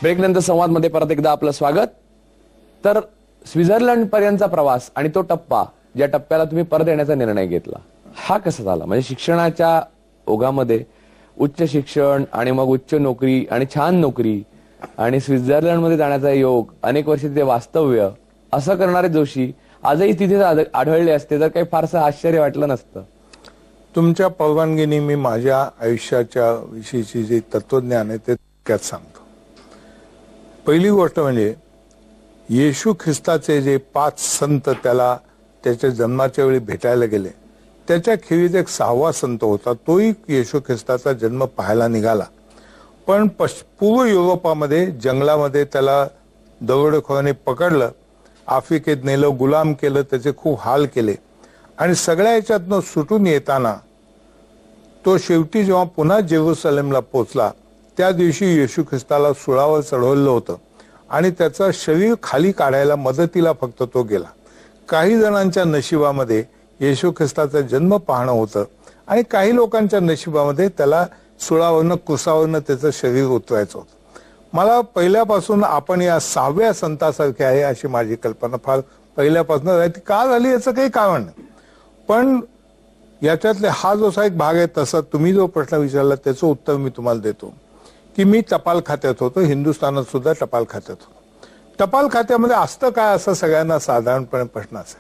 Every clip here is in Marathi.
ब्रेकनंतर संवादमध्ये परत एकदा आपलं स्वागत. तर स्वित्झर्लंड पर्यंतचा प्रवास आणि तो टप्पा, ज्या टप्प्याला तुम्ही परत येण्याचा निर्णय घेतला, हा कसा झाला? म्हणजे शिक्षणाच्या ओघामध्ये उच्च शिक्षण आणि मग उच्च नोकरी आणि छान नोकरी आणि स्वित्झर्लंडमध्ये जाण्याचा योग, अनेक वर्ष तिथे वास्तव्य, असं करणारे जोशी आजही तिथे आढळले असते तर काही फारसं आश्चर्य वाटलं नसतं. तुमच्या परवानगीने मी माझ्या आयुष्याच्या विषयीची जे तत्वज्ञान आहे ते त्यात सांगतो. पहिली गोष्ट म्हणजे येशू ख्रिस्ताचे जे 5 संत त्याला त्याच्या जन्माच्या वेळी भेटायला गेले, त्याच्या खेरीज एक 6वा संत होता. तोही येशू ख्रिस्ताचा जन्म पाहायला निघाला, पण पूर्व युरोपामध्ये जंगलामध्ये त्याला दरोडेखोरांनी पकडलं, आफ्रिकेत नेलं, गुलाम केलं, त्याचे खूप हाल केले आणि सगळ्या याच्यातनं सुटून येताना तो शेवटी जेव्हा पुन्हा जेरुसलेमला पोहोचला त्या दिवशी येशू ख्रिस्ताला सुळावर चढवलं होतं आणि त्याचं शरीर खाली काढायला मदतीला फक्त तो गेला. काही जणांच्या नशिबामध्ये येशू ख्रिस्ताचा जन्म पाहणं होतं आणि काही लोकांच्या नशिबामध्ये त्याला सुळावरनं कुसावरनं त्याचं शरीर उतरायचं होतं. मला पहिल्यापासून आपण या 6व्या संतासारखे आहे अशी माझी कल्पना फार पहिल्यापासून राहते. का झाली याचं काही कारण नाही, पण याच्यातले हा जो एक भाग आहे तसा तुम्ही जो प्रश्न विचारला त्याचं उत्तर मी तुम्हाला देतो की मी टपाल खात्यात होतो, हिंदुस्थानात सुद्धा टपाल खात्यात होतो. टपाल खात्यामध्ये असतं काय असं सगळ्यांना साधारणपणे प्रश्न असेल,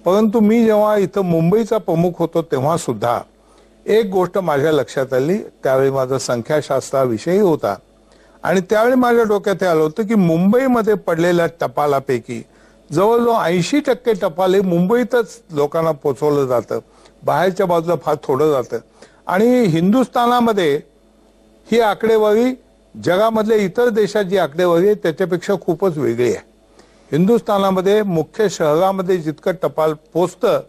परंतु मी जेव्हा इथं मुंबईचा प्रमुख होतो तेव्हा सुद्धा एक गोष्ट माझ्या लक्षात आली. त्यावेळी माझा संख्याशास्त्र विषयही होता आणि त्यावेळी माझ्या डोक्यात हे आलं होतं की मुंबईमध्ये पडलेल्या टपालापैकी जवळजवळ 80% टपाल हे मुंबईतच लोकांना पोचवलं जातं, बाहेरच्या बाजूला फार थोडं जातं. आणि हिंदुस्थानामध्ये ही आकडेवारी जगामधल्या इतर देशात जी आकडेवारी आहे त्याच्यापेक्षा खूपच वेगळी आहे. हिंदुस्थानामध्ये मुख्य शहरामध्ये जितकं टपाल पोचतं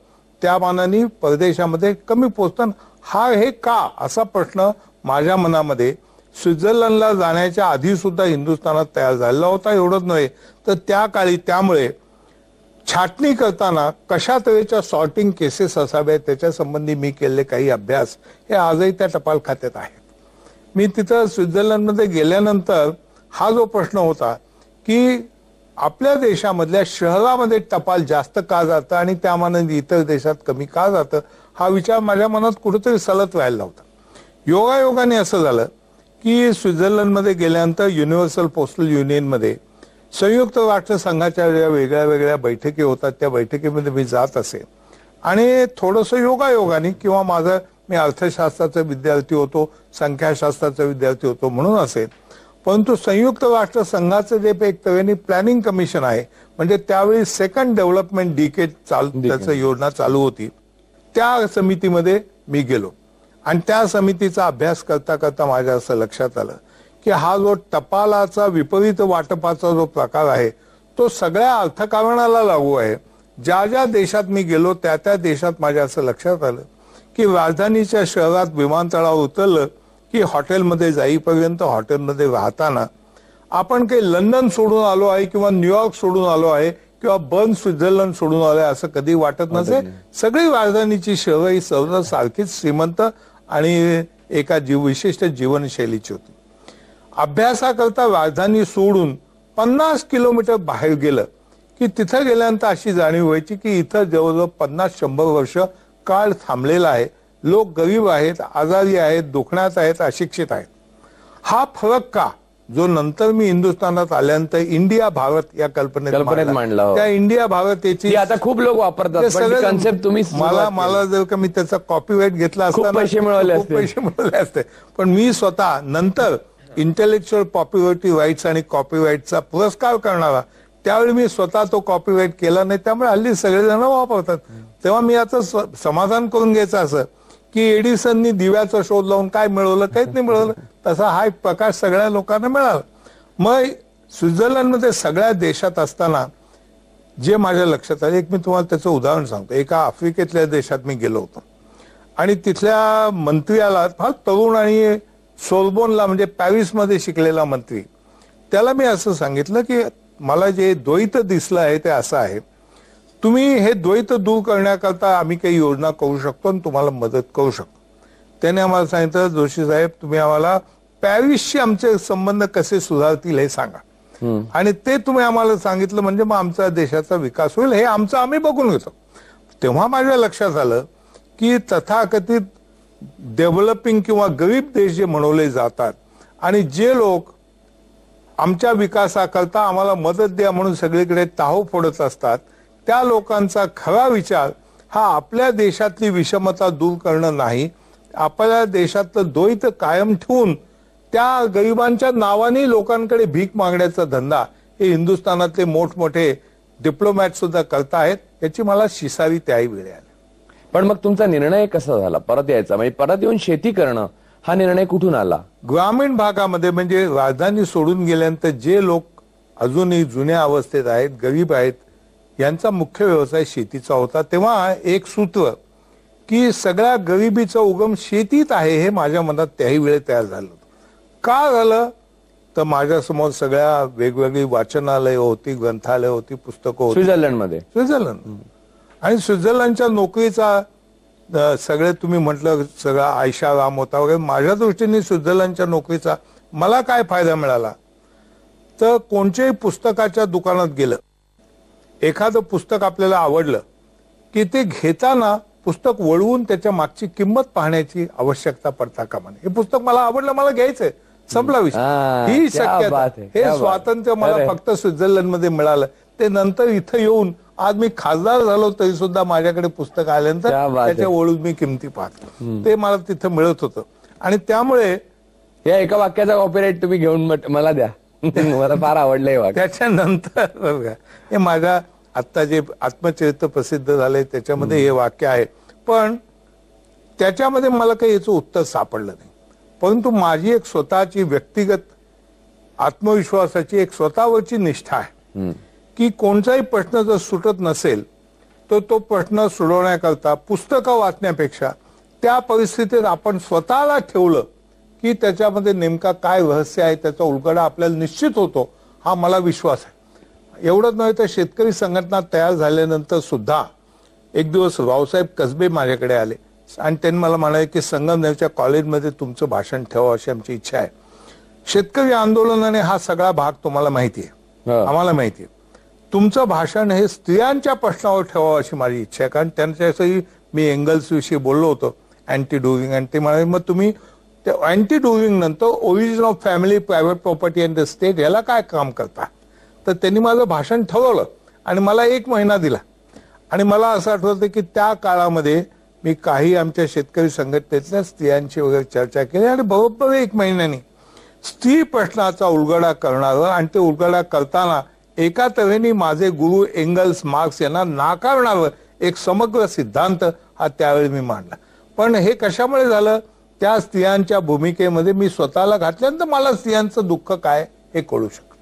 त्या मानाने परदेशामध्ये कमी पोचतं. हे का असा प्रश्न माझ्या मनामध्ये स्वित्झर्लंडला जाण्याच्या आधी सुद्धा हिंदुस्थानात तयार झालेला होता. एवढंच नव्हे तर त्या काळी त्यामुळे छाटणी करताना कशा तऱ्हेच्या सॉर्टिंग केसेस असाव्यात त्याच्या संबंधी मी केलेले काही अभ्यास हे आजही त्या टपाल खात्यात आहेत. मी तिथं स्वित्झर्लंडमध्ये गेल्यानंतर हा जो प्रश्न होता की आपल्या देशामधल्या शहरामध्ये टपाल जास्त का जातं आणि त्या मानाने इतर देशात कमी का जातं, हा विचार माझ्या मनात कुठेतरी सलत व्हायला होता. योगायोगाने असं झालं की स्वित्झर्लंडमध्ये गेल्यानंतर युनिव्हर्सल पोस्टल युनियनमध्ये संयुक्त राष्ट्र संघाच्या वेगळ्या वेगळ्या बैठकी होतात, त्या बैठकीमध्ये मी जात असे आणि थोडंसं योगायोगाने किंवा मी अर्थशास्त्राचा विद्यार्थी होतो, संख्याशास्त्राचा विद्यार्थी होतो म्हणून असेल, परंतु संयुक्त राष्ट्र संघाचं जे एक तऱ्हेने प्लॅनिंग कमिशन आहे, म्हणजे त्यावेळी सेकंड डेव्हलपमेंट डिकेड त्याचं योजना चालू होती, त्या समितीमध्ये मी गेलो आणि त्या समितीचा अभ्यास करता करता माझ्या असं लक्षात आलं की हा जो टपालाचा विपरीत वाटपाचा जो प्रकार आहे तो सगळ्या अर्थकारणाला लागू आहे. ज्या ज्या देशात मी गेलो त्या त्या देशात माझ्या असं लक्षात आलं की राजधानीच्या शहरात विमानतळावर उतरलं की हॉटेलमध्ये जाईपर्यंत हॉटेलमध्ये राहताना आपण काही लंडन सोडून आलो आहे किंवा न्यूयॉर्क सोडून आलो आहे किंवा बर्न स्वित्झर्लंड सोडून आलो आहे असं कधी वाटत नसे. सगळी राजधानीची शहरं ही सर्व सारखीच श्रीमंत आणि एका विशिष्ट जीवनशैलीची होती. अभ्यासाकरता राजधानी सोडून 50 किलोमीटर बाहेर गेलं की तिथं गेल्यानंतर अशी जाणीव व्हायची की इथं जवळजवळ 50-100 वर्ष काळ थांबलेला आहे. लोक गरीब आहेत, आजारी आहेत, दुखण्यात आहेत, अशिक्षित आहेत. हा फरक का जो नंतर मी हिंदुस्थानात आल्यानंतर इंडिया भारत या कल्पनेत मांडला, त्या इंडिया भारत याची आता खूप लोक वापरतात कन्सेप्ट. तुम्ही मला जर का मी त्याचा कॉपीराईट घेतला असता पैसे मिळवले असते, पण मी स्वतः नंतर इंटेलेक्च्युअल प्रॉपर्टी राईट्स आणि कॉपीराईटचा पुरस्कार करणारा त्यावेळी मी स्वतः तो कॉपीराईट केला नाही, त्यामुळे हल्ली सगळेजण वापरतात. तेव्हा मी याचं समाधान करून घ्यायचं असं की एडिसननी दिव्याचा शोध लावून काय मिळवलं, काहीच नाही मिळवलं, तसा हा एक प्रकाश सगळ्या लोकांना मिळाला. मग स्वित्झर्लंडमध्ये सगळ्या देशात असताना जे माझ्या लक्षात आलं, एक मी तुम्हाला त्याचं उदाहरण सांगतो. एका आफ्रिकेतल्या देशात मी गेलो होतो आणि तिथल्या मंत्र्याला, फार तरुण आणि सोर्बोनला म्हणजे पॅरिसमध्ये शिकलेला मंत्री, त्याला मी असं सांगितलं की मला जे द्वैत दिसलं आहे ते असं आहे, तुम्ही हे द्वैत दूर करण्याकरता आम्ही काही योजना करू शकतो आणि तुम्हाला मदत करू शकतो. त्याने आम्हाला सांगितलं, जोशी साहेब तुम्ही आम्हाला पॅरिसशी आमचे संबंध कसे सुधारतील हे सांगा, आणि ते तुम्ही आम्हाला सांगितलं म्हणजे मग आमचा देशाचा विकास होईल, हे आमचं आम्ही बघून घेतो. तेव्हा माझ्या लक्षात आलं की तथाकथित डेव्हलपिंग किंवा गरीब देश जे म्हणवले जातात आणि जे लोक आमच्या विकासाकरता आम्हाला मदत द्या म्हणून सगळीकडे ताहो फोडत असतात, त्या लोकांचा खरा विचार हा आपल्या देशातली विषमता दूर करणं नाही, आपल्या देशातलं द्वैत कायम ठेवून त्या गरिबांच्या नावाने लोकांकडे भीक मागण्याचा धंदा हे हिंदुस्थानातले मोठमोठे डिप्लोमॅट सुद्धा करतायत. याची मला शिसारी त्याही वेळी आली. पण मग तुमचा निर्णय कसा झाला परत यायचा, म्हणजे परत येऊन शेती करणं हा निर्णय कुठून आला? ग्रामीण भागामध्ये म्हणजे राजधानी सोडून गेल्यानंतर जे लोक अजूनही जुन्या अवस्थेत आहेत, गरीब आहेत, यांचा मुख्य व्यवसाय शेतीचा होता. तेव्हा एक सूत्र की सगळ्या गरिबीचा उगम शेतीत आहे हे माझ्या मनात त्याही वेळी तयार झालं. का झालं तर माझ्यासमोर सगळ्या वेगवेगळी वाचनालय होती, ग्रंथालय होती, पुस्तकं होती. स्वित्झर्लंड आणि स्वित्झर्लंडच्या नोकरीचा सगळे तुम्ही म्हटलं सगळा आयशाराम होता वगैरे. माझ्या दृष्टीने स्वित्झर्लंडच्या नोकरीचा मला काय फायदा मिळाला तर कोणत्याही पुस्तकाच्या दुकानात गेलं, एखादं पुस्तक आपल्याला आवडलं की ते घेताना पुस्तक वळवून त्याच्या मागची किंमत पाहण्याची आवश्यकता पडता कामा नये. हे पुस्तक मला आवडलं, मला घ्यायचंय, संपला विषय. ही शक्यता, हे स्वातंत्र्य मला फक्त स्वित्झर्लंडमध्ये मिळालं. ते नंतर इथं येऊन आज मी खासदार झालो तरी सुद्धा माझ्याकडे पुस्तक आल्यानंतर त्याच्या वळून मी किमती पाहतो, ते मला तिथं मिळत होतं. आणि त्यामुळे या एका वाक्याचा कॉपीराइट तुम्ही घेऊन मला द्या, मला फार आवडलं हे वाक्य. त्याच्यानंतर हे माझ्या आता जे आत्मचरित्र प्रसिद्ध झालंय त्याच्यामध्ये हे वाक्य आहे, पण त्याच्यामध्ये मला काही याचं उत्तर सापडलं नाही. परंतु माझी एक स्वतःची व्यक्तिगत आत्मविश्वासाची एक स्वतःवरची निष्ठा आहे की कोणताही प्रश्न जर सुटत नसेल तर तो प्रश्न सोडवण्याकरता पुस्तकं वाचण्यापेक्षा त्या परिस्थितीत आपण स्वतःला ठेवलं की त्याच्यामध्ये नेमका काय रहस्य आहे त्याचा उलगडा आपल्याला निश्चित होतो, हा मला विश्वास आहे. एवढंच नव्हे तर शेतकरी संघटना तयार झाल्यानंतर सुद्धा एक दिवस रावसाहेब कसबे माझ्याकडे आले आणि त्यांनी मला म्हणाले की संगमनेरच्या कॉलेजमध्ये तुमचं भाषण ठेवा अशी आमची इच्छा आहे. शेतकरी आंदोलनाने हा सगळा भाग तुम्हाला माहिती आहे, आम्हाला माहिती आहे. तुमचं भाषण हे स्त्रियांच्या प्रश्नावर ठेवावं अशी माझी इच्छा आहे, कारण त्यांच्याशी मी एंगल्स विषयी बोललो होतो, अँटी डोइंग, आणि ते म्हणाले मग तुम्ही अँटी डोइंग नंतर origin of family, private property and the state याला काय काम करता. तर त्यांनी माझं भाषण ठरवलं आणि मला 1 महिना दिला. आणि मला असं आठवतं की त्या काळामध्ये मी काही आमच्या शेतकरी संघटनेतल्या स्त्रियांची वगैरे चर्चा केली आणि बरोबर 1 महिन्यानी स्त्री प्रश्नाचा उलगडा करणारं, आणि ते उलगडा करताना एका तऱ्हेने माझे गुरु एंगल्स, मार्क्स यांना नाकारणारं एक समग्र सिद्धांत हा त्यावेळी मी मांडला. पण हे कशामुळे झालं, त्या स्त्रियांच्या भूमिकेमध्ये मी स्वतःला घातल्यानंतर मला स्त्रियांचं दुःख काय हे कळू शकलं.